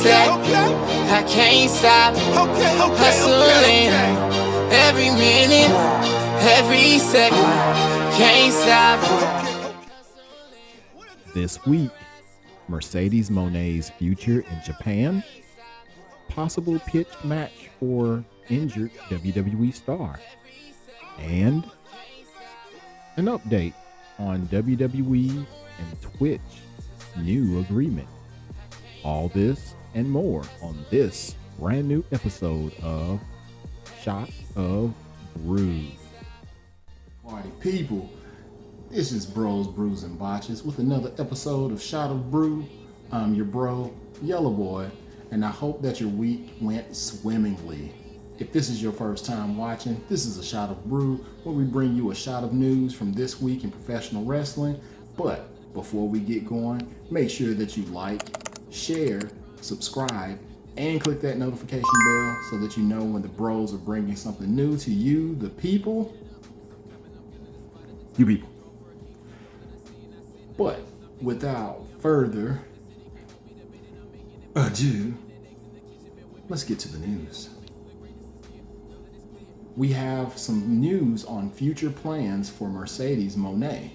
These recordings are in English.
set. I can't stop hustling every minute, every second. Can't stop. This week, Mercedes Mone's future in Japan, possible pitched match for injured WWE star, and an update on WWE and Twitch new agreement. All this and more on this brand new episode of Shot of Brew. Party people, this is Bros, Brews, and Botches with another episode of Shot of Brew. I'm your bro, Yellow Boy, and I hope that your week went swimmingly. If this is your first time watching, this is a Shot of Brew, where we bring you a shot of news from this week in professional wrestling. But before we get going, make sure that you like, share, subscribe, and click that notification bell so that you know when the bros are bringing something new to you, the people. You people. But without further ado, let's get to the news. We have some news on future plans for Mercedes Mone.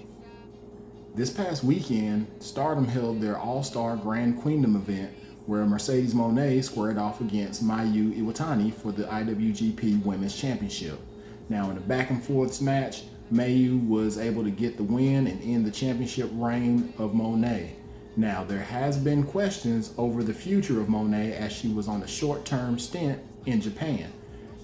This past weekend, Stardom held their All-Star Grand Queendom event where Mercedes Mone squared off against Mayu Iwatani for the IWGP Women's Championship. Now, in a back-and-forth match, Mayu was able to get the win and end the championship reign of Mone. Now, there has been questions over the future of Mone as she was on a short-term stint in Japan,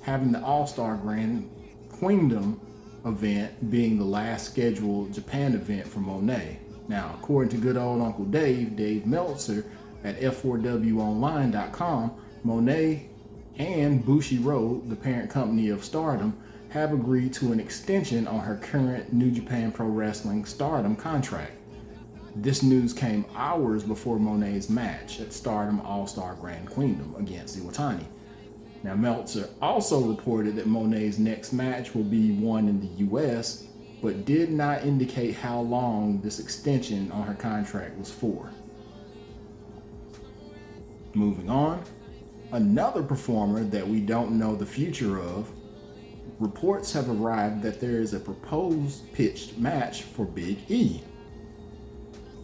having the All-Star Grand Queendom event being the last scheduled Japan event for Mone. Now, according to good old Uncle Dave Meltzer at F4WOnline.com, Mone and Bushiroad, the parent company of Stardom, have agreed to an extension on her current New Japan Pro Wrestling Stardom contract. This news came hours before Mone's match at Stardom All-Star Grand Queendom against Iwatani. Now, Meltzer also reported that Mone's next match will be one in the US, but did not indicate how long this extension on her contract was for. Moving on, another performer that we don't know the future of, reports have arrived that there is a proposed pitched match for Big E.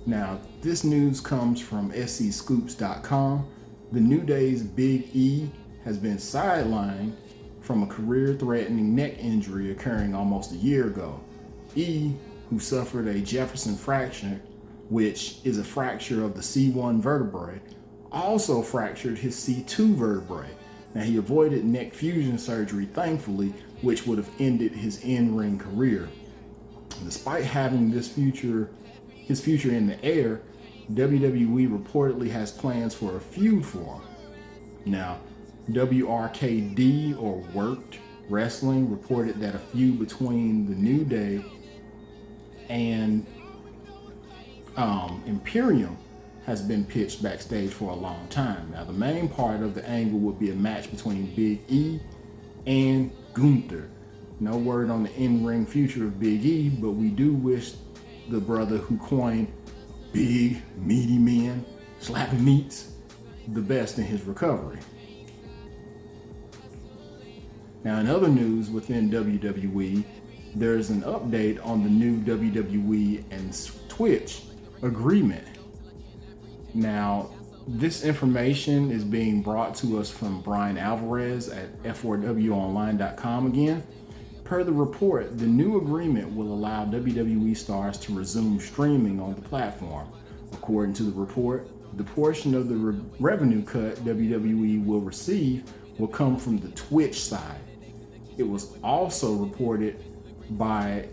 Now, this news comes from SCScoops.com. The New Day's Big E has been sidelined from a career-threatening neck injury occurring almost a year ago. E, who suffered a Jefferson fracture, which is a fracture of the C1 vertebrae, also fractured his C2 vertebrae. Now, he avoided neck fusion surgery, thankfully, which would have ended his in-ring career. Despite having his future in the air, WWE reportedly has plans for a feud for him. Now, WRKD, or Worked Wrestling, reported that a feud between the New Day and Imperium has been pitched backstage for a long time. Now, the main part of the angle would be a match between Big E and Gunther. No word on the in-ring future of Big E, but we do wish the brother who coined big, meaty men, slapping meats, the best in his recovery. Now, in other news within WWE, there's an update on the new WWE and Twitch agreement. Now, this information is being brought to us from Brian Alvarez at F4WOnline.com again. Per the report, the new agreement will allow WWE stars to resume streaming on the platform. According to the report, the portion of the revenue cut WWE will receive will come from the Twitch side. It was also reported by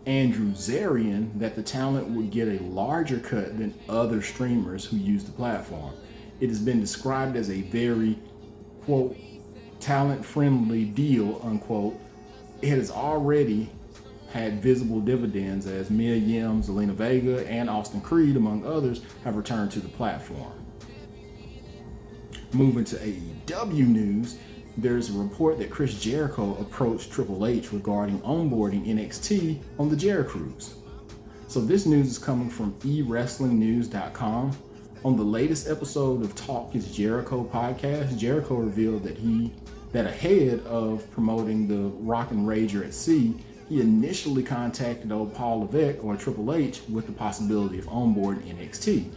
Andrew Zarian that the talent would get a larger cut than other streamers who use the platform. It has been described as a very, quote, talent-friendly deal, unquote. It has already had visible dividends as Mia Yim, Zelina Vega, and Austin Creed, among others, have returned to the platform. Moving to AEW news, there's a report that Chris Jericho approached Triple H regarding onboarding NXT on the Jeri Cruise. So this news is coming from eWrestlingNews.com. On the latest episode of Talk is Jericho podcast, Jericho revealed that ahead of promoting the Rockin' Rager at Sea, he initially contacted old Paul Levesque or Triple H with the possibility of onboarding NXT.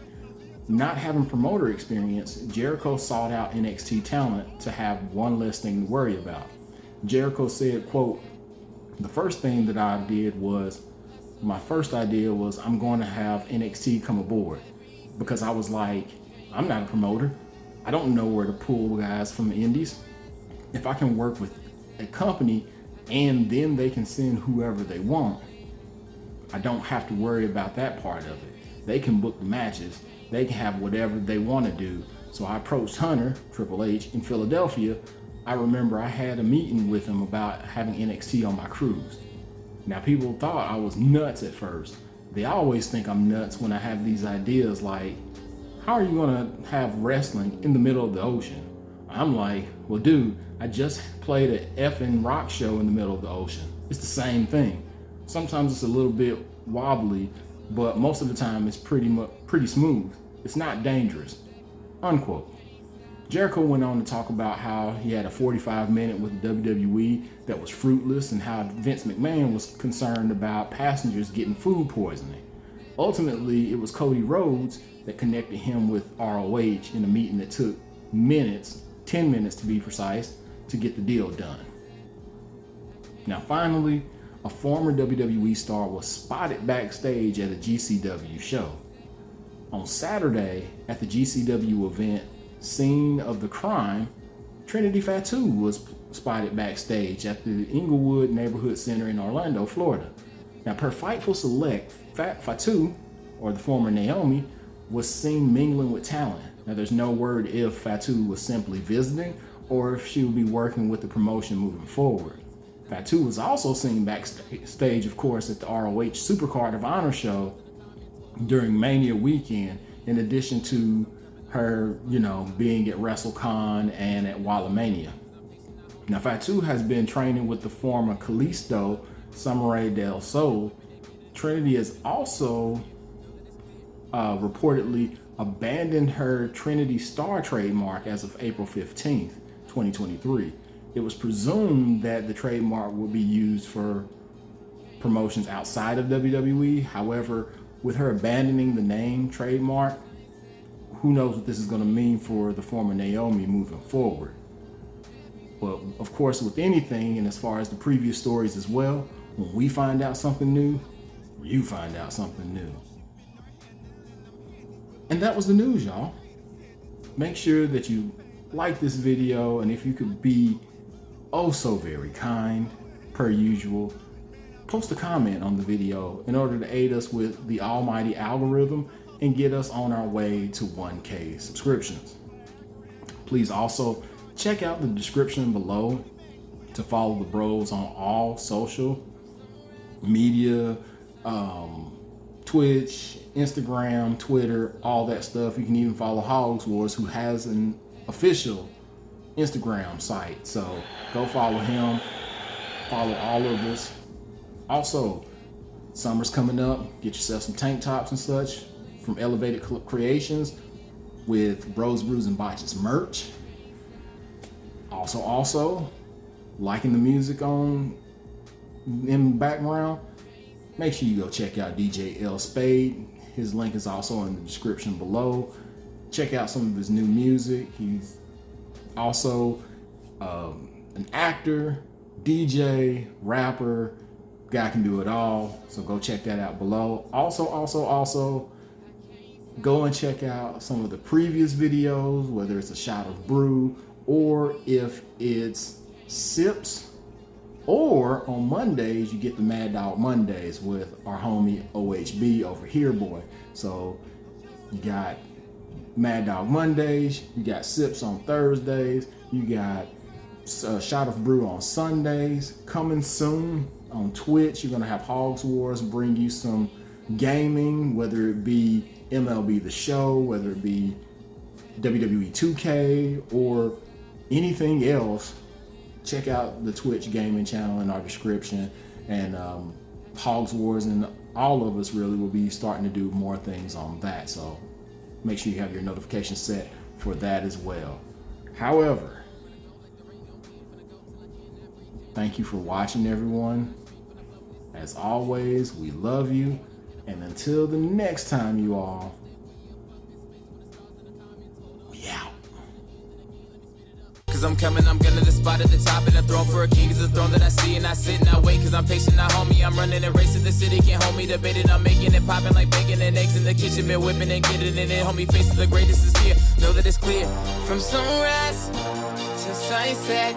Not having promoter experience, Jericho sought out NXT talent to have one less thing to worry about. Jericho said, quote, "The first thing that I did was, my first idea was I'm going to have NXT come aboard. Because I was like, I'm not a promoter. I don't know where to pull guys from the indies. If I can work with a company and then they can send whoever they want, I don't have to worry about that part of it. They can book the matches. They can have whatever they want to do." So I approached Hunter, Triple H, in Philadelphia. I remember I had a meeting with him about having NXT on my cruise. Now, people thought I was nuts at first. They always think I'm nuts when I have these ideas like, how are you gonna have wrestling in the middle of the ocean? I'm like, well, dude, I just played an effing rock show in the middle of the ocean. It's the same thing. Sometimes it's a little bit wobbly, but most of the time it's pretty smooth. It's not dangerous, unquote. Jericho went on to talk about how he had a 45-minute with the WWE that was fruitless and how Vince McMahon was concerned about passengers getting food poisoning. Ultimately, it was Cody Rhodes that connected him with ROH in a meeting that took minutes, 10 minutes to be precise, to get the deal done. Now, finally, a former WWE star was spotted backstage at a GCW show. On Saturday, at the GCW event, Scene of the Crime, Trinity Fatu was spotted backstage at the Inglewood Neighborhood Center in Orlando, Florida. Now, per Fightful Select, Fatu, or the former Naomi, was seen mingling with talent. Now, there's no word if Fatu was simply visiting or if she would be working with the promotion moving forward. Fatu was also seen backstage, of course, at the ROH Supercard of Honor show during Mania weekend, in addition to her, being at WrestleCon and at Wallamania. Now, Fatu has been training with the former Kalisto, Samurai del Sol. Trinity has also reportedly abandoned her Trinity Star trademark as of April 15th, 2023. It was presumed that the trademark would be used for promotions outside of WWE. However, with her abandoning the name trademark, who knows what this is going to mean for the former Naomi moving forward. But of course, with anything, and as far as the previous stories as well, when we find out something new, you find out something new. And that was the news, y'all. Make sure that you like this video, and if you could be oh so very kind, per usual, post a comment on the video in order to aid us with the almighty algorithm and get us on our way to 1K subscriptions. Please also check out the description below to follow the bros on all social media, Twitch, Instagram, Twitter, all that stuff. You can even follow Hogs Wars, who has an official Instagram site. So go follow him, follow all of us. Also, summer's coming up. Get yourself some tank tops and such from Elevated Creations with Bros, Brews, and Botches merch. Also, liking the music in the background, make sure you go check out DJ L Spade. His link is also in the description below. Check out some of his new music. He's also an actor, DJ, rapper. Guy can do it all. So go check that out below. Also, go and check out some of the previous videos, whether it's a Shot of Brew or if it's Sips, or on Mondays you get the Mad Dog Mondays with our homie OHB over here, boy. So you got Mad Dog Mondays, you got Sips on Thursdays, you got Shot of Brew on Sundays. Coming soon on Twitch, you're gonna have Hogs Wars bring you some gaming, whether it be MLB The Show, whether it be WWE 2K or anything else. Check out the Twitch gaming channel in our description, and Hogs Wars and all of us really will be starting to do more things on that. So make sure you have your notifications set for that as well. However, thank you for watching, everyone. As always, we love you. And until the next time, you all, we out. Cause I'm coming, I'm gonna the spot at the top. And the throne for a king is the throne that I see. And I sit and I wait, cause I'm patient, not homie. I'm running and racing, the city can't hold me. Debating, I'm making it popping like bacon and eggs in the kitchen. Been whipping and getting it in. Homie, facing the greatest is here. Know that it's clear. From sunrise to sunset,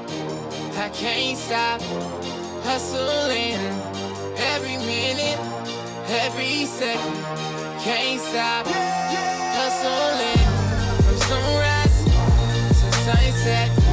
I can't stop hustling. Every minute, every second, can't stop hustling. From sunrise to sunset,